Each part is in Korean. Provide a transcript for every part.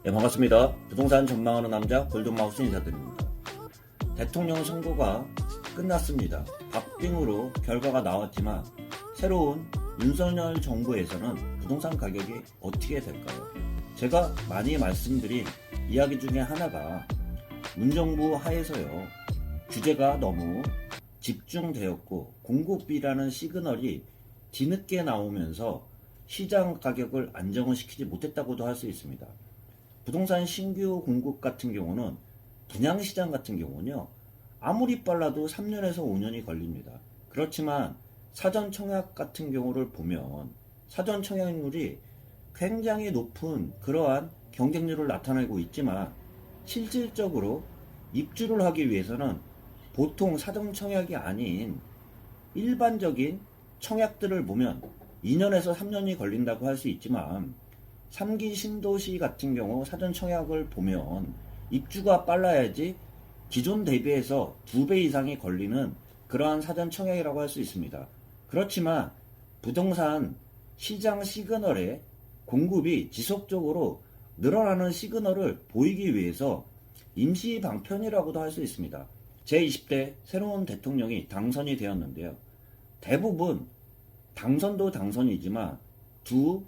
네, 반갑습니다. 부동산 전망하는 남자 골든마우스 인사드립니다. 대통령 선거가 끝났습니다. 박빙으로 결과가 나왔지만 새로운 윤석열 정부에서는 부동산 가격이 어떻게 될까요? 제가 많이 말씀드린 이야기 중에 하나가 문정부 하에서요, 규제가 너무 집중되었고 공급비라는 시그널이 뒤늦게 나오면서 시장 가격을 안정을 시키지 못했다고도 할 수 있습니다. 부동산 신규 공급 같은 경우는 분양시장 같은 경우는요, 아무리 빨라도 3년에서 5년이 걸립니다. 그렇지만 사전 청약 같은 경우를 보면 사전 청약률이 굉장히 높은 그러한 경쟁률을 나타내고 있지만 실질적으로 입주를 하기 위해서는 보통 사전 청약이 아닌 일반적인 청약들을 보면 2년에서 3년이 걸린다고 할 수 있지만 3기 신도시 같은 경우 사전 청약을 보면 입주가 빨라야지 기존 대비해서 2배 이상이 걸리는 그러한 사전 청약이라고 할 수 있습니다. 그렇지만 부동산 시장 시그널에 공급이 지속적으로 늘어나는 시그널을 보이기 위해서 임시 방편이라고도 할 수 있습니다. 제20대 새로운 대통령이 당선이 되었는데요. 대부분 당선도 당선이지만 두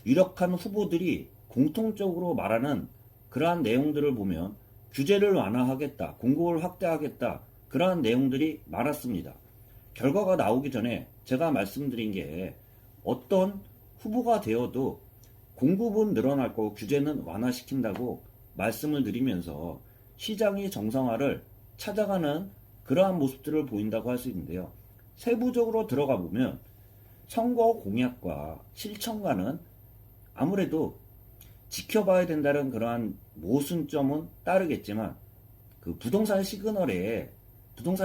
유력한 후보들이 공통적으로 말하는 그러한 내용들을 보면 규제를 완화하겠다, 공급을 확대하겠다, 그러한 내용들이 많았습니다. 결과가 나오기 전에 제가 말씀드린 게 어떤 후보가 되어도 공급은 늘어날 거고 규제는 완화시킨다고 말씀을 드리면서 시장이 정상화를 찾아가는 그러한 모습들을 보인다고 할 수 있는데요. 세부적으로 들어가 보면 선거 공약과 실천과는 아무래도 지켜봐야 된다는 그러한 모순점은 따르겠지만 그 부동산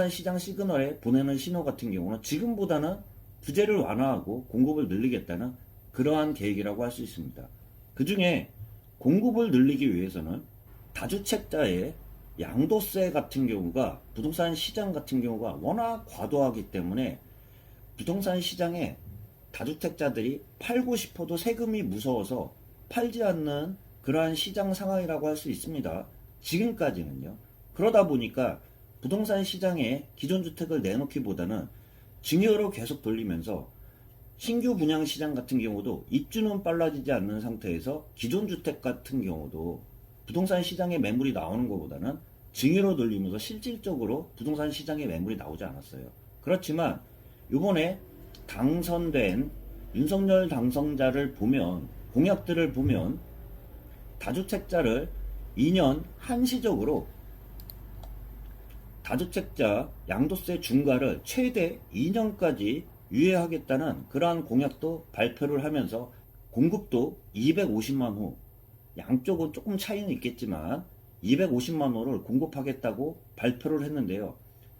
시장 시그널에 보내는 신호 같은 경우는 지금보다는 규제를 완화하고 공급을 늘리겠다는 그러한 계획이라고 할 수 있습니다. 그 중에 공급을 늘리기 위해서는 다주택자의 양도세 같은 경우가 부동산 시장 같은 경우가 워낙 과도하기 때문에 부동산 시장에 다주택자들이 팔고 싶어도 세금이 무서워서 팔지 않는 그러한 시장 상황이라고 할 수 있습니다. 지금까지는요. 그러다 보니까 부동산 시장에 기존 주택을 내놓기보다는 증여로 계속 돌리면서 신규 분양 시장 같은 경우도 입주는 빨라지지 않는 상태에서 기존 주택 같은 경우도 부동산 시장에 매물이 나오는 것보다는 증여로 돌리면서 실질적으로 부동산 시장에 매물이 나오지 않았어요. 그렇지만 이번에 당선된 윤석열 당선자를 보면 공약들을 보면 다주택자를 2년 한시적으로 다주택자 양도세 중과를 최대 2년까지 유예하겠다는 그러한 공약도 발표를 하면서 공급도 250만 호, 양쪽은 조금 차이는 있겠지만 250만 호를 공급하겠다고 발표를 했는데요.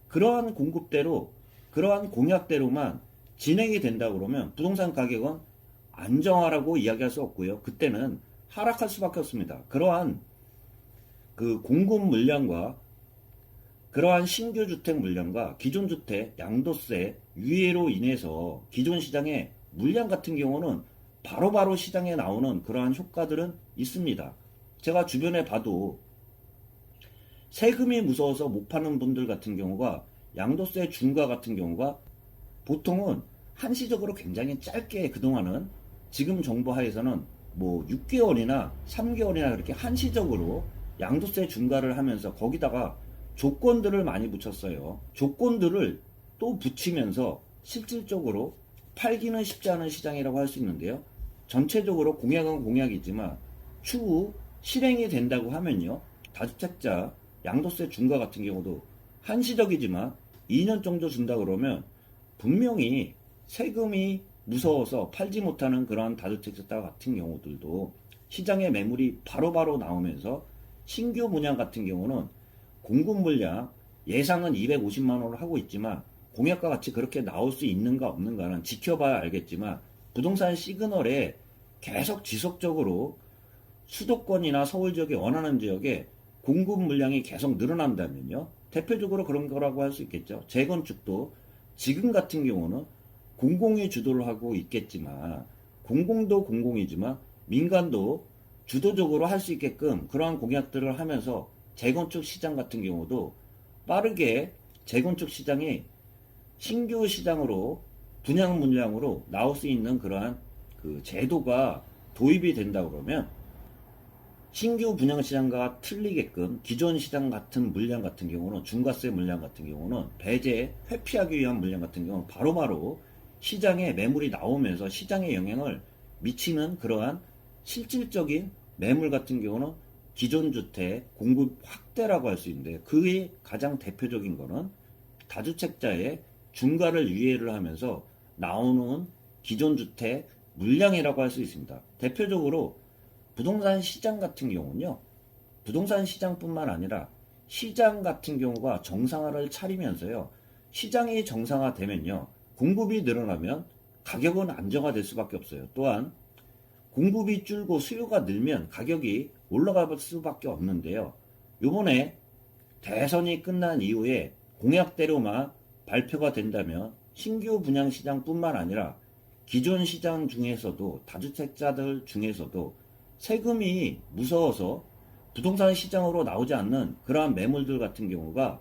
그러한 공급대로 그러한 공약대로만 진행이 된다 그러면 부동산 가격은 안정화라고 이야기할 수 없고요. 그때는 하락할 수밖에 없습니다. 그러한 그 공급 물량과 그러한 신규 주택 물량과 기존 주택 양도세 유예로 인해서 기존 시장의 물량 같은 경우는 바로바로 시장에 나오는 그러한 효과들은 있습니다. 제가 주변에 봐도 세금이 무서워서 못 파는 분들 같은 경우가 양도세 중과 같은 경우가 보통은 한시적으로 굉장히 짧게 그동안은 지금 정부 하에서는 뭐 6개월이나 3개월이나 그렇게 한시적으로 양도세 중과를 하면서 거기다가 조건들을 많이 붙였어요. 조건들을 또 붙이면서 실질적으로 팔기는 쉽지 않은 시장이라고 할 수 있는데요. 전체적으로 공약은 공약이지만 추후 실행이 된다고 하면요. 다주택자 양도세 중과 같은 경우도 한시적이지만 2년 정도 준다 그러면 분명히 세금이 무서워서 팔지 못하는 그러한 다주택자 같은 경우들도 시장에 매물이 바로바로 나오면서 신규 분양 같은 경우는 공급 물량 예상은 250만 원을 하고 있지만 공약과 같이 그렇게 나올 수 있는가 없는가는 지켜봐야 알겠지만 부동산 시그널에 계속 지속적으로 수도권이나 서울 지역에 원하는 지역에 공급 물량이 계속 늘어난다면요. 대표적으로 그런 거라고 할 수 있겠죠. 재건축도 지금 같은 경우는 공공이 주도를 하고 있겠지만 공공도 공공이지만 민간도 주도적으로 할 수 있게끔 그러한 공약들을 하면서 재건축 시장 같은 경우도 빠르게 재건축 시장이 신규 시장으로 분양 물량으로 나올 수 있는 그러한 그 제도가 도입이 된다 그러면 신규 분양 시장과 틀리게끔 기존 시장 같은 물량 같은 경우는 중과세 물량 같은 경우는 배제 회피하기 위한 물량 같은 경우는 바로바로 시장에 매물이 나오면서 시장에 영향을 미치는 그러한 실질적인 매물 같은 경우는 기존 주택 공급 확대라고 할 수 있는데 그의 가장 대표적인 거는 다주택자의 중과를 유예를 하면서 나오는 기존 주택 물량이라고 할 수 있습니다. 대표적으로 부동산 시장 같은 경우는요. 부동산 시장뿐만 아니라 시장 같은 경우가 정상화를 차리면서요. 시장이 정상화되면요. 공급이 늘어나면 가격은 안정화될 수밖에 없어요. 또한 공급이 줄고 수요가 늘면 가격이 올라갈 수밖에 없는데요. 요번에 대선이 끝난 이후에 공약대로만 발표가 된다면 신규 분양 시장뿐만 아니라 기존 시장 중에서도 다주택자들 중에서도 세금이 무서워서 부동산 시장으로 나오지 않는 그러한 매물들 같은 경우가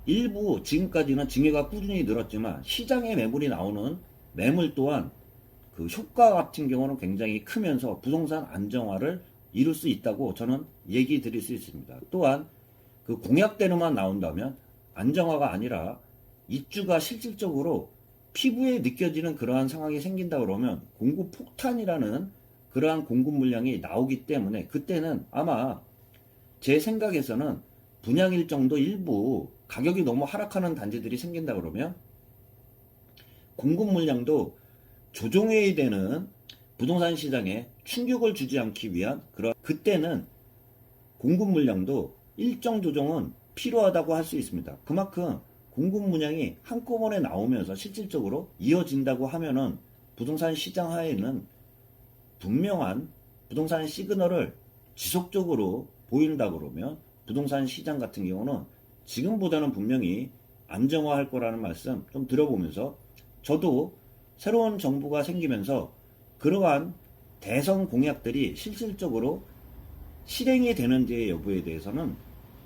일부 지금까지는 증여가 꾸준히 늘었지만 시장에 매물이 나오는 매물 또한 그 효과 같은 경우는 굉장히 크면서 부동산 안정화를 이룰 수 있다고 저는 얘기 드릴 수 있습니다. 또한 그 공약대로만 나온다면 안정화가 아니라 입주가 실질적으로 피부에 느껴지는 그러한 상황이 생긴다 그러면 공급 폭탄이라는 그러한 공급 물량이 나오기 때문에 그때는 아마 제 생각에서는 분양 일정도 일부 가격이 너무 하락하는 단지들이 생긴다 그러면 공급 물량도 조정해야 되는 부동산 시장에 충격을 주지 않기 위한 그때는 공급 물량도 일정 조정은 필요하다고 할 수 있습니다. 그만큼 공급 물량이 한꺼번에 나오면서 실질적으로 이어진다고 하면은 부동산 시장 하에는 분명한 부동산 시그널을 지속적으로 보인다 그러면 부동산 시장 같은 경우는 지금보다는 분명히 안정화할 거라는 말씀 좀 들어보면서 저도 새로운 정부가 생기면서 그러한 대선 공약들이 실질적으로 실행이 되는지의 여부에 대해서는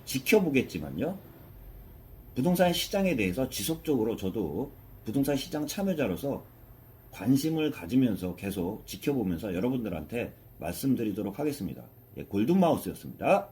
지켜보겠지만요. 부동산 시장에 대해서 지속적으로 저도 부동산 시장 참여자로서 관심을 가지면서 계속 지켜보면서 여러분들한테 말씀드리도록 하겠습니다. 예, 골든마우스였습니다.